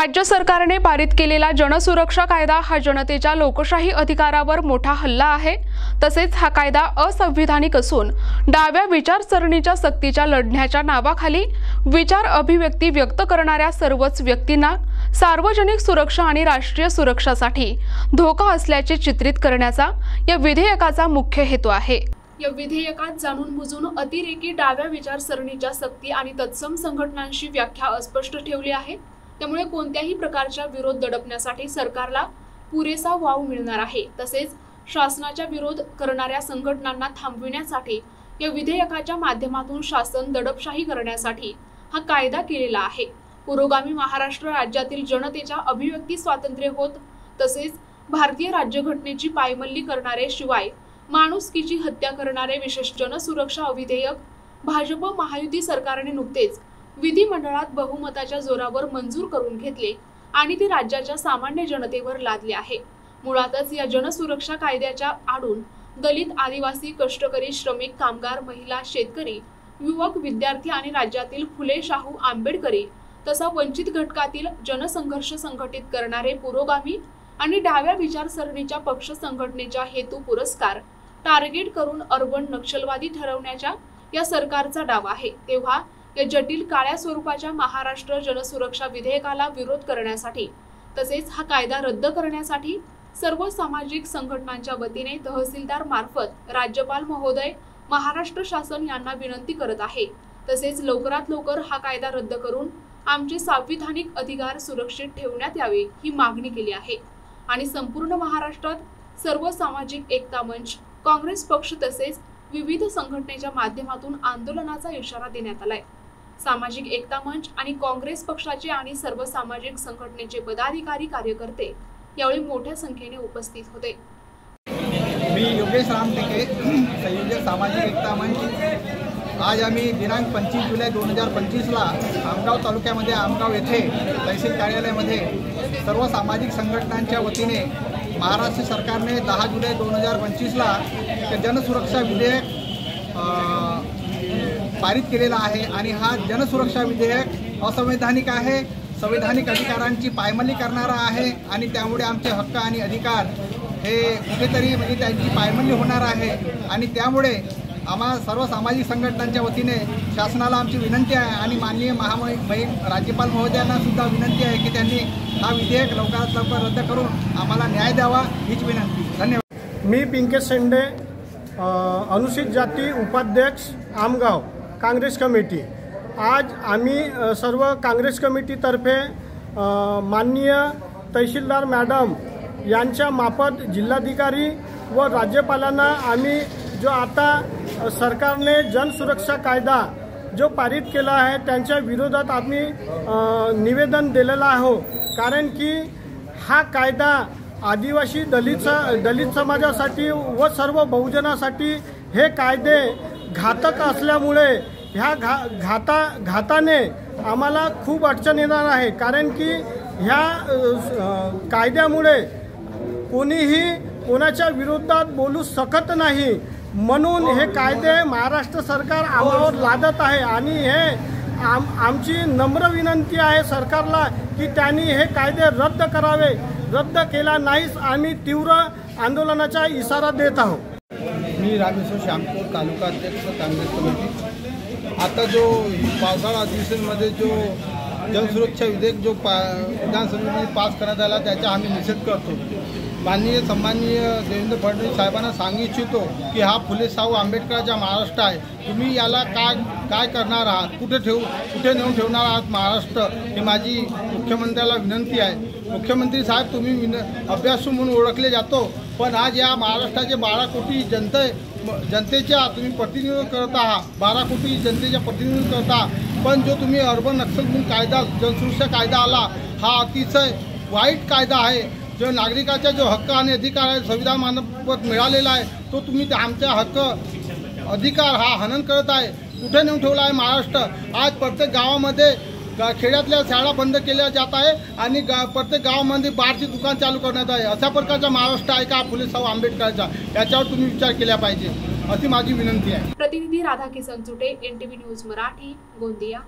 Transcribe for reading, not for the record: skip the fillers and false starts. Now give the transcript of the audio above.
राज्य सरकारने पारित केलेला जनसुरक्षा कायदा हा जनतेच्या लोकशाही अधिकारावर मोठा हल्ला आहे। तसेच हा कायदा असंविधानिक असून डाव्या विचारसरणीच्या सक्तीच्या लढण्याच्या नावाखाली विचार अभिव्यक्ती व्यक्त करणाऱ्या सर्वच व्यक्तींना सार्वजनिक सुरक्षा आणि राष्ट्रीय सुरक्षासाठी धोका असल्याचे चित्रित करण्याचा या विधेयकाचा मुख्य हेतू आहे। या विधेयकात जाणून बुजून अतिरेकी डाव्या विचारसरणीच्या सक्ती आणि तत्सम संघटनांची व्याख्या अस्पष्ट ठेवली आहे। त्यामुळे कोणत्याही प्रकारचा विरोध दडपण्यासाठी सरकारला पुरेसा वाव मिळणार आहे। तसेच शासनाचा विरोध करणाऱ्या संघटनांना थांबविण्यासाठी या विधेयकाच्या माध्यमातून शासन दडपशाही करण्यासाठी हा कायदा केलेला आहे। पुरोगामी महाराष्ट्र राज्यातील जनतेच्या अभिव्यक्ती स्वातंत्र्य होत तसेच भारतीय राज्यघटनेची पायमल्ली करणारे शिवाय माणुसकीची हत्या करणारे विशेष जनसुरक्षा विधेयक भाजप महायुती सरकारने नुकतेच विधिमंडळात बहुमताच्या जोरावर मंजूर करून घेतले आणि ते राज्याच्या सामान्य जनतेवर लादले आहे। मुळातच या जनसुरक्षा कायद्याच्या आडून दलित, आदिवासी, कष्टकरी, श्रमिक, कामगार, महिला, शेतकरी, युवक, विद्यार्थी आणि राज्यातील फुले शाहू आंबेडकरी तसा वंचित घटकातील जनसंघर्ष संघटित करणारे पुरोगामी आणि डाव्या विचारसरणीच्या पक्ष संघटनेच्या हेतू पुरस्कार टार्गेट करून अर्बन नक्षलवादी ठरवण्याच्या या सरकारचा डाव आहे। तेव्हा या जटिल काळ्या स्वरूपाच्या महाराष्ट्र जनसुरक्षा विधेयकाला विरोध करण्यासाठी तसेच हा कायदा रद्द करण्यासाठी सर्व सामाजिक संघटनांच्या वतीने तहसीलदार मार्फत राज्यपाल महोदय महाराष्ट्र शासन यांना विनंती करत आहे। तसेच लवकरात लवकर हा कायदा रद्द करून आमचे संविधानिक अधिकार सुरक्षित ठेवण्यात यावे ही मागणी केली आहे। आणि संपूर्ण महाराष्ट्रात सर्व सामाजिक एकता मंच, काँग्रेस पक्ष तसेच विविध संघटनेच्या माध्यमातून आंदोलनाचा इशारा देण्यात आलाय। सामाजिक एकता मंच आणि काँग्रेस पक्षाचे आणि सर्व सामाजिक संघटनेचे पदाधिकारी कार्यकर्ते यावेळी मोठ्या संख्येने उपस्थित होते। मी योगेश रामटेके, संयोजक सामाजिक एकता मंच। आज आम्ही दिनांक 25 जुलै 2025 ला आमगाव तालुक्यामध्ये आमगाव येथे तहसील कार्यालयामध्ये सर्व सामाजिक संघटनांच्या वतीने महाराष्ट्र सरकारने 10 जुलै 2025 ला जनसुरक्षा विधेयक पारित केलेला आहे आणि हा जनसुरक्षा विधेयक असंवैधानिक आहे, संवैधानिक अधिकारांची पायमल्ली करणारा आहे आणि त्यामुळे आमचे हक्क आणि अधिकार हे कुठेतरी म्हणजे त्यांची पायमल्ली होणार आहे। आणि त्यामुळे आम्हा सर्व सामाजिक संघटनांच्या वतीने शासनाला आमची विनंती आहे आणि माननीय महामहिम राज्यपाल महोदयांना सुद्धा विनंती आहे की त्यांनी हा विधेयक लवकरात लवकर रद्द करून आम्हाला न्याय द्यावा हीच विनंती। धन्यवाद। मी पिंकेश शेंडे, अनुसूचित जाती उपाध्यक्ष आमगाव काँग्रेस कमिटी। आज आम्ही सर्व काँग्रेस कमिटीतर्फे माननीय तहसीलदार मॅडम यांच्या मार्फत जिल्हाधिकारी व राज्यपालांना आम्ही जो आता सरकारने जनसुरक्षा कायदा जो पारित केला आहे त्यांच्या विरोधात आम्ही निवेदन दिलेलं आहोत। कारण की हा कायदा आदिवासी दलित समाजासाठी व सर्व बहुजनासाठी हे कायदे घातक असल्यामुळे ह्या घाताने आम्हाला खूप अडचण येणार आहे। कारण की ह्या कायद्यामुळे कोणीही कोणाच्या विरोधात बोलू शकत नाही, म्हणून हे कायदे महाराष्ट्र सरकार आम्हावर लादत आहे। आणि हे आमची नम्र विनंती आहे सरकारला की त्यांनी हे कायदे रद्द करावे। रद्द केला नाहीच आम्ही तीव्र आंदोलनाचा इशारा देत आहोत। मी रामेश्वर श्यामपूर तालुका अध्यक्ष काँग्रेस कमिटी। आता जो पावसाळा अधिवेशनमध्ये जो जनसुरक्षा विधेयक जो विधानसभेमध्ये पास करण्यात आला त्याचा आम्ही निषेध करतो। सन्माननीय देवेंद्र फडणवीस साहेबांना सांगू इच्छितो की हा फुले शाहू आंबेडकरांचा महाराष्ट्र आहे। तुम्ही याला काय करणार आहात, कुठे नेऊन ठेवणार आहात महाराष्ट्र, ही माझी मुख्यमंत्र्याला विनंती आहे। मुख्यमंत्री साहेब, तुम्ही अभ्यासू म्हणून ओळखले जातो, पण आज या महाराष्ट्राचे 12 कोटी जनतेच्या तुम्ही प्रतिनिधित्व करत आहात, 12 कोटी जनतेच्या प्रतिनिधित्व करत आहात। पण जो तुम्ही अर्बन नक्षल म्हणून कायदा जनसुरक्षा कायदा आला हा अतिशय वाईट कायदा आहे। जो नागरिकाचा जो हक्क आणि अधिकार आहे संविधान मानपत मिळालेला आहे तो तुम्ही आमचा हक्क अधिकार हा हनन करत आहे। कुठे नेऊन ठेवला आहे महाराष्ट्र। आज प्रत्येक गावामध्ये खेड्यातल्या शाळा बंद केल्या जात आहे आणि प्रत्येक गावामध्ये बारची दुकान चालू करण्यात आहे। अशा प्रकारचा महाराष्ट्र आहे का फुले शाहू आंबेडकरांचा, याच्यावर तुम्ही विचार केला पाहिजे अशी माझी विनंती आहे। प्रतिनिधी राधाकिशन चुटे, NTV न्यूज मराठी, गोंदिया।